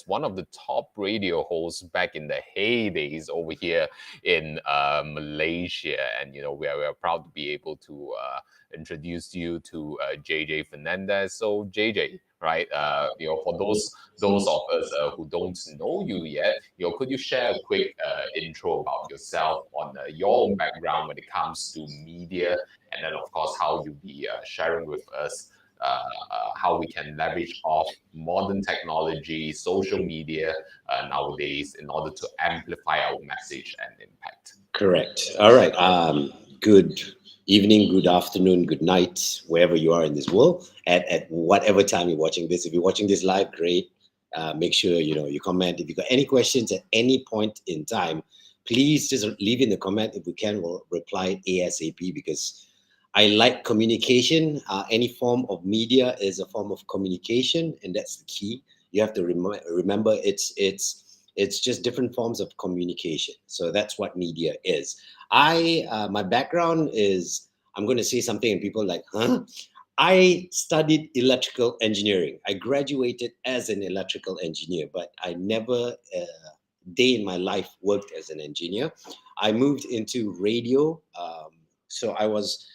one of the top radio hosts back in the heydays over here in Malaysia. And, we are proud to be able to introduce you to JJ Fernandez. So, JJ, right? For those of us who don't know you yet, could you share a quick intro about yourself on your own background when it comes to media, and then of course how you be sharing with us how we can leverage off modern technology, social media nowadays in order to amplify our message and impact. Correct. All right. Good evening, good afternoon, good night, wherever you are in this world, at whatever time you're watching this. If you're watching this live, great. Make sure you comment. If you got any questions at any point in time, please just leave in the comment. If we can, we'll reply ASAP because I like communication. Any form of media is a form of communication, and that's the key. You have to remember it's just different forms of communication. So that's what media is. My background is, I'm going to say something and people are like, huh? I studied electrical engineering. I graduated as an electrical engineer, but I never day in my life worked as an engineer. I moved into radio. So I was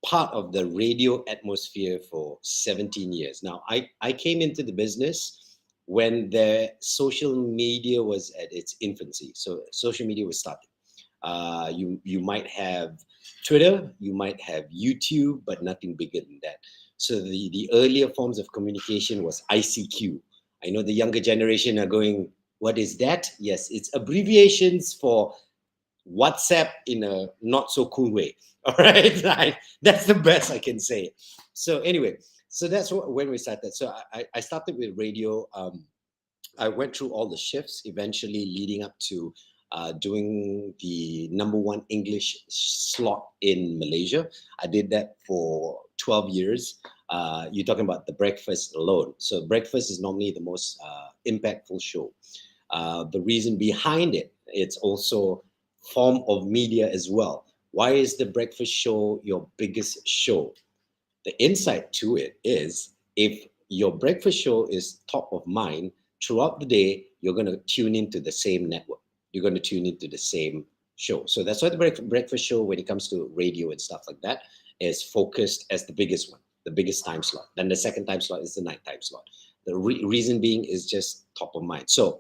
part of the radio atmosphere for 17 years. Now, I came into the business when the social media was at its infancy. So social media was starting. You might have Twitter, you might have YouTube, but nothing bigger than that. So the earlier forms of communication was ICQ. I know the younger generation are going, what is that? Yes, it's abbreviations for WhatsApp in a not so cool way. All right, that's the best I can say. So anyway, so that's when we started. So I started with radio. I went through all the shifts, eventually leading up to doing the number one English slot in Malaysia. I did that for 12 years. You're talking about the breakfast alone. So breakfast is normally the most impactful show. The reason behind it, it's also form of media as well. Why is the breakfast show your biggest show? The insight to it is if your breakfast show is top of mind throughout the day, you're going to tune into the same network. You're going to tune into the same show. So that's why the breakfast show, when it comes to radio and stuff like that, is focused as the biggest one, the biggest time slot. Then the second time slot is the nighttime slot. The reason being is just top of mind. So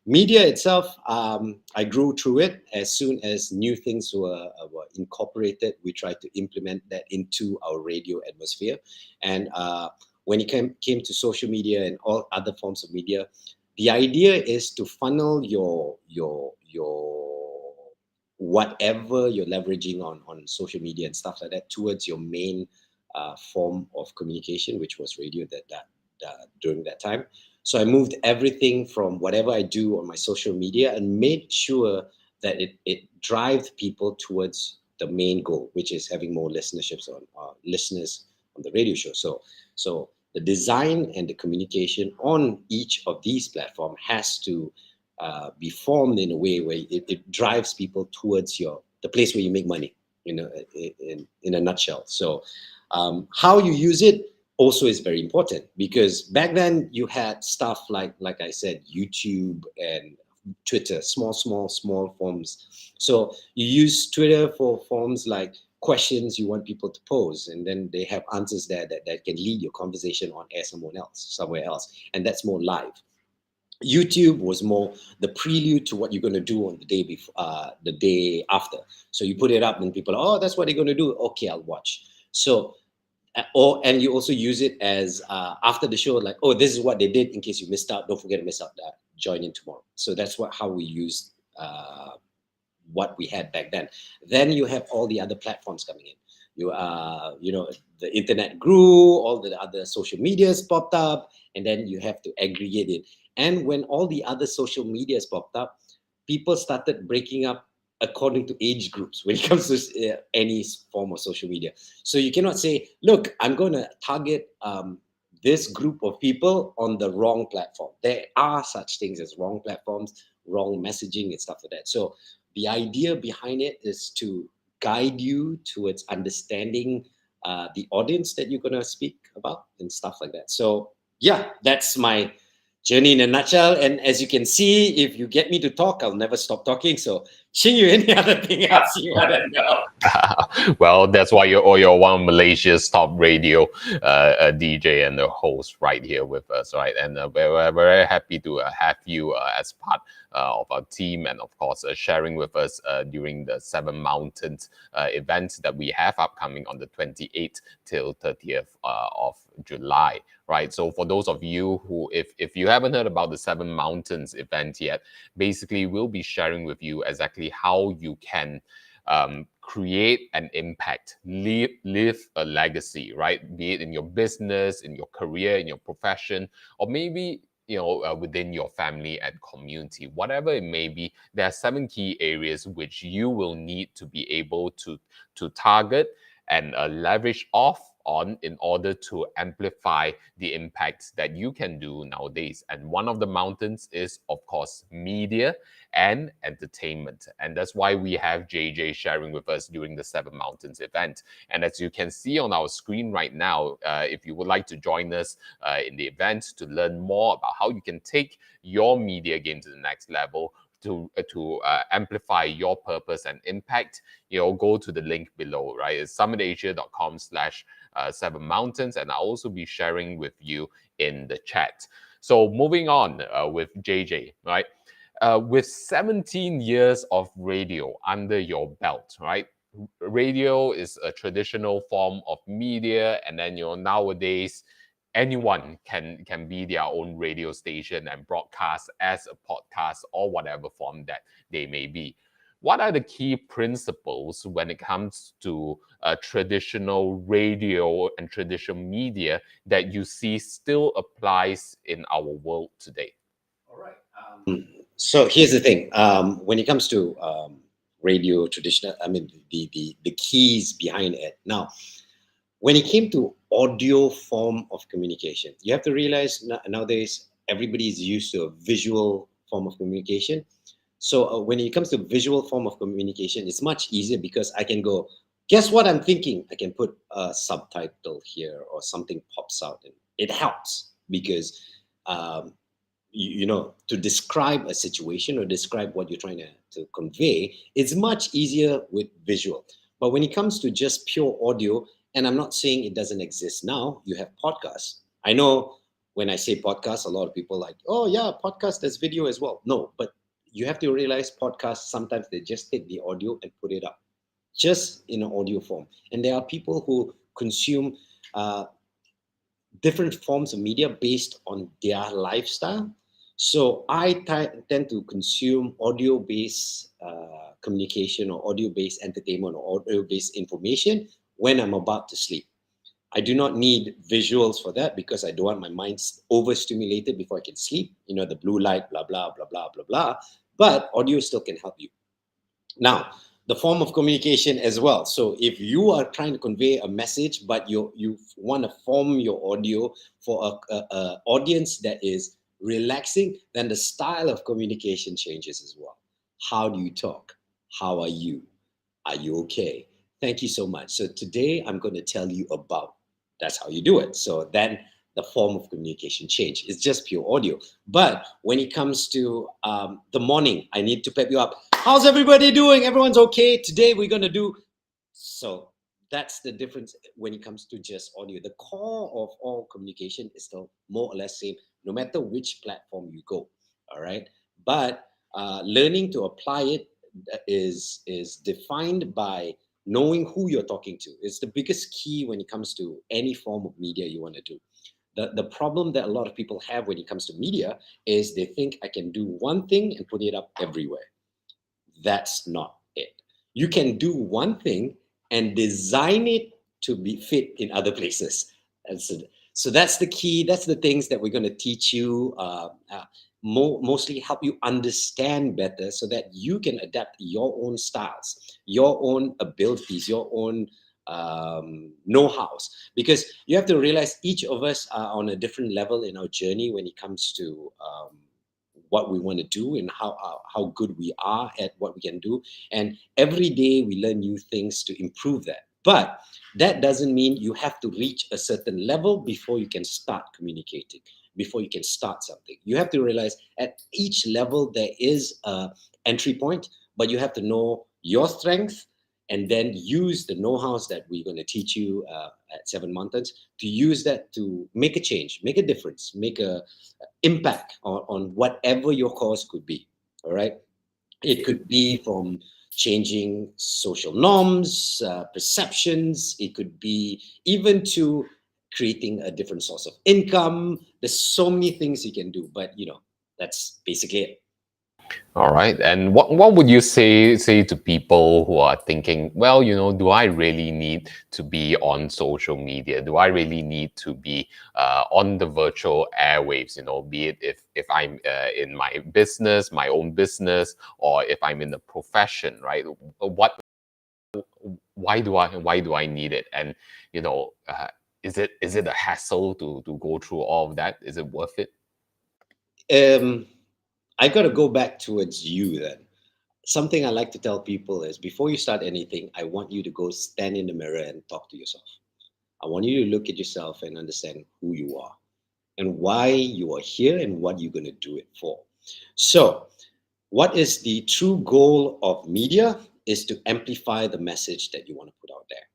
media itself, I grew through it. As soon as new things were incorporated, we tried to implement that into our radio atmosphere. And when it came to social media and all other forms of media, the idea is to funnel your whatever you're leveraging on social media and stuff like that towards your main form of communication, which was radio during that time. So I moved everything from whatever I do on my social media and made sure that it drives people towards the main goal, which is having more listenerships on listeners on the radio show. So the design and the communication on each of these platforms has to be formed in a way where it drives people towards the place where you make money, in a nutshell. So how you use it also is very important, because back then you had stuff like I said, YouTube and Twitter, small forms. So you use Twitter for forms like questions you want people to pose, and then they have answers there that can lead your conversation on air somewhere else, and that's more live. YouTube was more the prelude to what you're going to do on the day before, the day after. So you put it up, and people are, oh, that's what they're going to do. Okay, I'll watch. So and you also use it as after the show, like, oh, this is what they did. In case you missed out, don't forget to miss out that. Join in tomorrow. So that's how we used what we had back then. Then you have all the other platforms coming in. The internet grew, all the other social medias popped up, and then you have to aggregate it. And when all the other social medias popped up, people started breaking up according to age groups when it comes to any form of social media. So you cannot say, look, I'm going to target this group of people on the wrong platform. There are such things as wrong platforms, wrong messaging and stuff like that. So the idea behind it is to guide you towards understanding the audience that you're going to speak about and stuff like that. So yeah, that's my journey in a nutshell. And as you can see, if you get me to talk, I'll never stop talking. So, Xing Yu, any other thing else you want to know? Well, that's why you're one of Malaysia's top radio DJ and the host right here with us, right? And we're very happy to have you as part of our team, and of course sharing with us during the Seven Mountains event that we have upcoming on the 28th till 30th of July. Right. So for those of you who, if you haven't heard about the Seven Mountains event yet, basically we'll be sharing with you exactly how you can create an impact, live a legacy, right? Be it in your business, in your career, in your profession, or maybe within your family and community, whatever it may be. There are seven key areas which you will need to be able to target and leverage off on in order to amplify the impacts that you can do nowadays. And one of the mountains is, of course, media and entertainment. And that's why we have JJ sharing with us during the Seven Mountains event. And as you can see on our screen right now, if you would like to join us in the event to learn more about how you can take your media game to the next level, to amplify your purpose and impact, go to the link below, right? It's summitasia.com/Seven Mountains, and I'll also be sharing with you in the chat. So moving on with JJ, right? With 17 years of radio under your belt, right? Radio is a traditional form of media, and then nowadays anyone can be their own radio station and broadcast as a podcast or whatever form that they may be. What are the key principles when it comes to traditional radio and traditional media that you see still applies in our world today? All right. So here's the thing. When it comes to radio traditional, I mean the keys behind it. Now, when it came to audio form of communication, you have to realize nowadays everybody is used to a visual form of communication. So when it comes to visual form of communication, it's much easier because I can go, guess what I'm thinking? I can put a subtitle here or something pops out, and it helps because um, to describe a situation or describe what you're trying to convey, it's much easier with visual. But when it comes to just pure audio, and I'm not saying it doesn't exist now, you have podcasts. I know when I say podcast, a lot of people like, oh yeah, podcast, there's video as well. No, but you have to realize podcasts, sometimes they just take the audio and put it up just in an audio form. And there are people who consume different forms of media based on their lifestyle. So I tend to consume audio-based communication or audio-based entertainment or audio-based information when I'm about to sleep. I do not need visuals for that because I don't want my mind overstimulated before I can sleep. The blue light, blah, blah, blah, blah, blah, blah. But audio still can help you. Now, the form of communication as well. So if you are trying to convey a message, but you want to form your audio for a audience that is relaxing, then the style of communication changes as well. How do you talk? How are you? Are you okay? Thank you so much. So today I'm going to tell you about that's how you do it. So then the form of communication change. It's just pure audio. But when it comes to the morning, I need to pep you up. How's everybody doing? Everyone's okay. Today we're going to do. So that's the difference when it comes to just audio. The core of all communication is still more or less same, no matter which platform you go. All right. But learning to apply it is defined by knowing who you're talking to. It's the biggest key when it comes to any form of media you want to do. The problem that a lot of people have when it comes to media is they think I can do one thing and put it up everywhere. That's not it. You can do one thing and design it to be fit in other places. And so that's the key. That's the things that we're going to teach you, mostly help you understand better so that you can adapt your own styles, your own abilities, your own know-hows. Because you have to realize each of us are on a different level in our journey when it comes to what we want to do and how good we are at what we can do. And every day we learn new things to improve that. But that doesn't mean you have to reach a certain level before you can start communicating. before you can start something. You have to realize at each level there is a entry point, but you have to know your strength and then use the know-hows that we're going to teach you at Seven Mountains to use that to make a change, make a difference, make a impact on whatever your cause could be. All right. It could be from changing social norms, perceptions. It could be even to creating a different source of income. There's so many things you can do, but that's basically it. All right. And what would you say to people who are thinking, well, do I really need to be on social media? Do I really need to be on the virtual airwaves? Be it if I'm in my business, my own business, or if I'm in the profession, right? What why do I need it? And is it a hassle to go through all of that? Is it worth it? Um, I got to go back towards you then. Something I like to tell people is before you start anything, I want you to go stand in the mirror and talk to yourself. I want you to look at yourself and understand who you are and why you are here and what you're going to do it for. So, what is the true goal of media is to amplify the message that you want to put out there.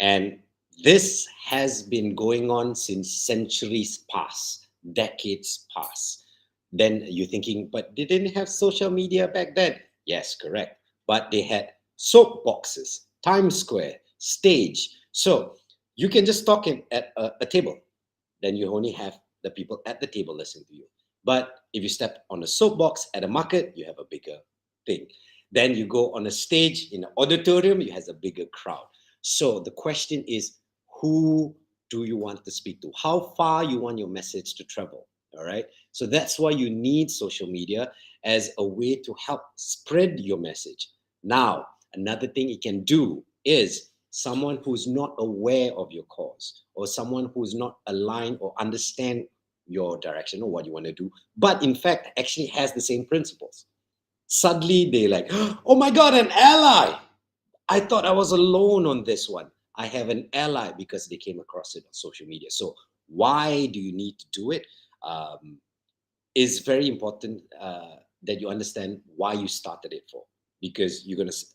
And this has been going on since centuries past, decades past. Then you're thinking, but they didn't have social media back then. Yes, correct. But they had soap boxes, Times Square, stage. So you can just talk at a table. Then you only have the people at the table listening to you. But if you step on a soapbox at a market, you have a bigger thing. Then you go on a stage in an auditorium, you has a bigger crowd. So the question is, who do you want to speak to? How far you want your message to travel? All right. So that's why you need social media as a way to help spread your message. Now, another thing it can do is someone who's not aware of your cause or someone who's not aligned or understand your direction or what you want to do, but in fact actually has the same principles. Suddenly they like, oh my God, an ally. I thought I was alone on this one. I have an ally because they came across it on social media. So why do you need to do it? Um, is very important that you understand why you started it for, because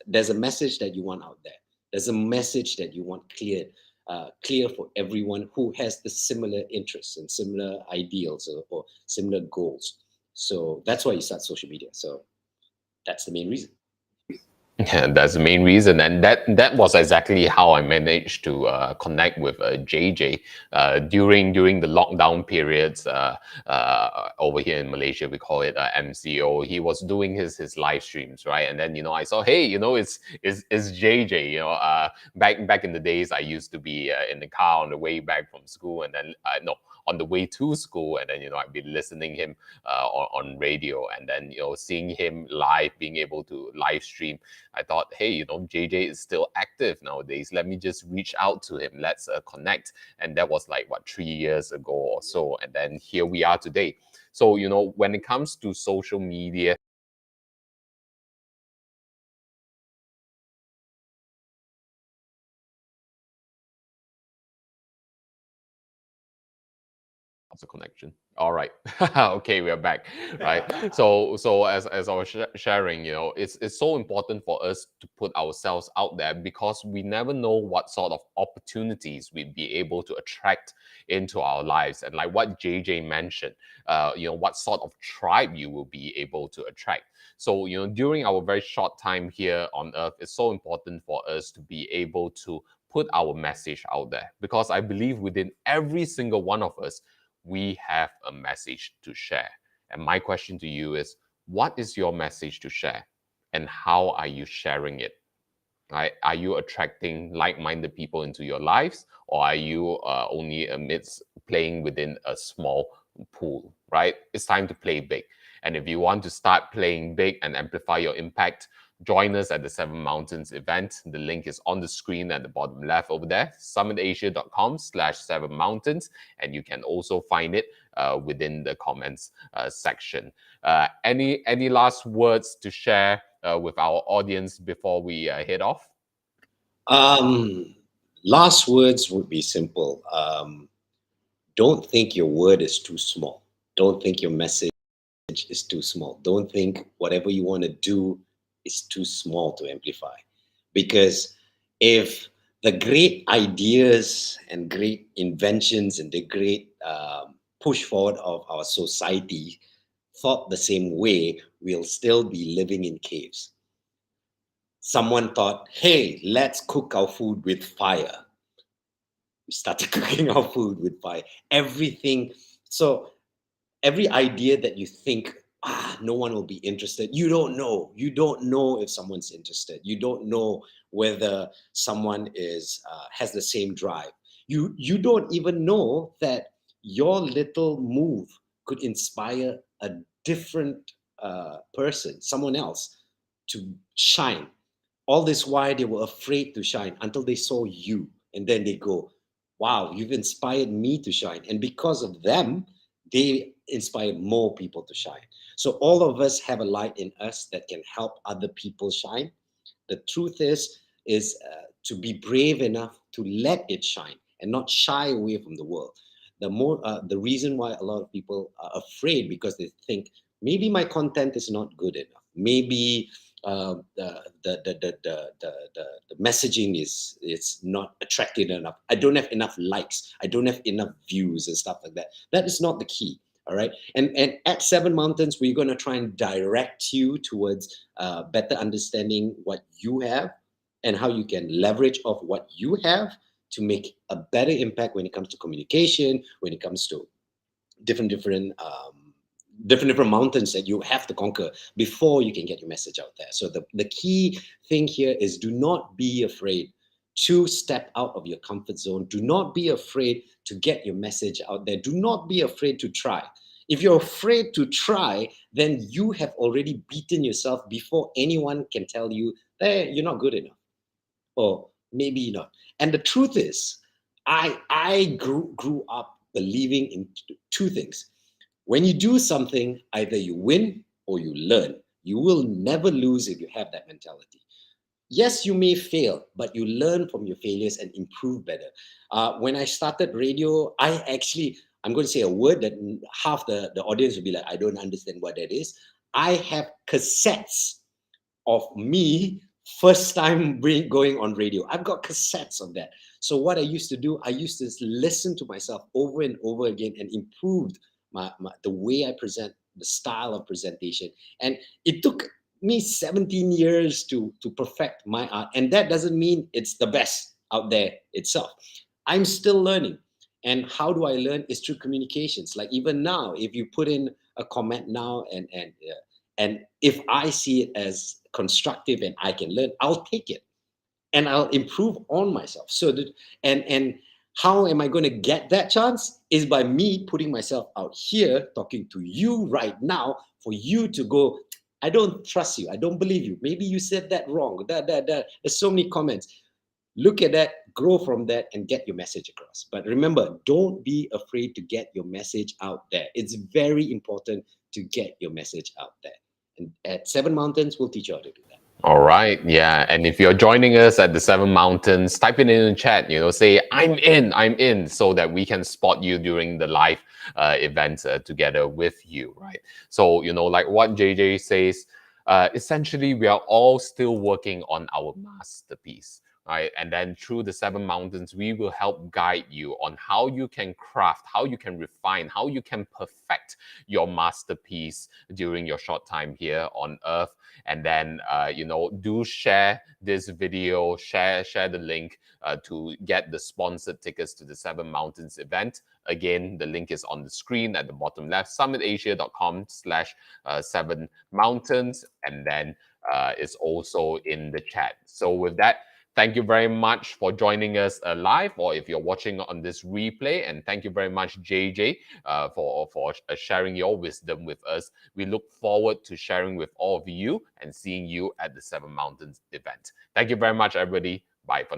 there's a message that you want out there. There's a message that you want clear for everyone who has the similar interests and similar ideals or similar goals. So that's why you start social media. So that's the main reason. Yeah, that's the main reason, and that was exactly how I managed to connect with JJ during the lockdown periods. Over here in Malaysia, we call it MCO. He was doing his live streams, right? And then I saw, hey, it's JJ. Back in the days, I used to be in the car on the way back from school, and then no, on the way to school, and then I'd be listening him on radio, and then seeing him live, being able to live stream. I thought, hey, JJ is still active nowadays. Let me just reach out to him. Let's connect. And that was like, what, 3 years ago or so. And then here we are today. So, when it comes to social media, lots of connection. All right. Okay, we are back. Right. So as I was sharing, it's so important for us to put ourselves out there because we never know what sort of opportunities we'd be able to attract into our lives. And like what JJ mentioned, what sort of tribe you will be able to attract. So, during our very short time here on earth, it's so important for us to be able to put our message out there because I believe within every single one of us, we have a message to share. And my question to you is, what is your message to share? And how are you sharing it? Right? Are you attracting like-minded people into your lives, or are you only amidst playing within a small pool? Right? It's time to play big. And if you want to start playing big and amplify your impact, join us at the Seven Mountains event. The link is on the screen at the bottom left over there, summitasia.com/Seven Mountains, and you can also find it within the comments section. Any last words to share with our audience before we head off? Um, Last words would be simple. Don't think your word is too small. Don't think your message is too small. Don't think whatever you want to do is too small to amplify. Because if the great ideas and great inventions and the great push forward of our society thought the same way, we'll still be living in caves. Someone thought, hey, let's cook our food with fire. We started cooking our food with fire. Everything. So every idea that you think, no one will be interested, you don't know if someone's interested, you don't know whether someone is has the same drive, you don't even know that your little move could inspire a different person, someone else, to shine. All this while they were afraid to shine until they saw you, and then they go, wow, you've inspired me to shine, and because of them they inspire more people to shine. So all of us have a light in us that can help other people shine. The truth is to be brave enough to let it shine and not shy away from the world. The reason why a lot of people are afraid, because they think maybe my content is not good enough, maybe the messaging is it's not attractive enough, I don't have enough likes, I don't have enough views and stuff like that. That is not the key. All right. And at Seven Mountains, we're going to try and direct you towards better understanding what you have and how you can leverage off what you have to make a better impact when it comes to communication, when it comes to different different mountains that you have to conquer before you can get your message out there. So the key thing here is, do not be afraid to step out of your comfort zone. Do not be afraid to get your message out there. Do not be afraid to try. If you're afraid to try, then you have already beaten yourself before anyone can tell you, hey, you're not good enough, or maybe not. And the truth is, I grew up believing in two things. When you do something, either you win or you learn. You will never lose if you have that mentality. Yes, you may fail, but you learn from your failures and improve better. When I started radio, I'm going to say a word that half the audience will be like, I don't understand what that is. I have cassettes of me first time going on radio. I've got cassettes of that. So what I used to do, I used to listen to myself over and over again and improved the way I present, the style of presentation. And it took me 17 years to perfect my art. And that doesn't mean it's the best out there itself. I'm still learning. And how do I learn? Is through communications. Like even now, if you put in a comment now and if I see it as constructive and I can learn, I'll take it and I'll improve on myself. So that and how am I going to get that chance? Is by me putting myself out here, talking to you right now, for you to go, I don't trust you, I don't believe you. Maybe you said that wrong. There's so many comments. Look at that, grow from that, and get your message across. But remember, don't be afraid to get your message out there. It's very important to get your message out there. And at Seven Mountains, we'll teach you how to do that. All right, yeah. And if you're joining us at the Seven Mountains, type it in the chat, say, I'm in, so that we can spot you during the live event together with you, right? So, like what JJ says, essentially, we are all still working on our masterpiece. Right. And then through the Seven Mountains, we will help guide you on how you can craft, how you can refine, how you can perfect your masterpiece during your short time here on Earth. And then do share this video, share the link to get the sponsored tickets to the Seven Mountains event. Again, the link is on the screen at the bottom left, summitasia.com/seven mountains, and then it's also in the chat. So with that, thank you very much for joining us live, or if you're watching on this replay. And thank you very much, JJ, for sharing your wisdom with us. We look forward to sharing with all of you and seeing you at the Seven Mountains event. Thank you very much, everybody. Bye for now.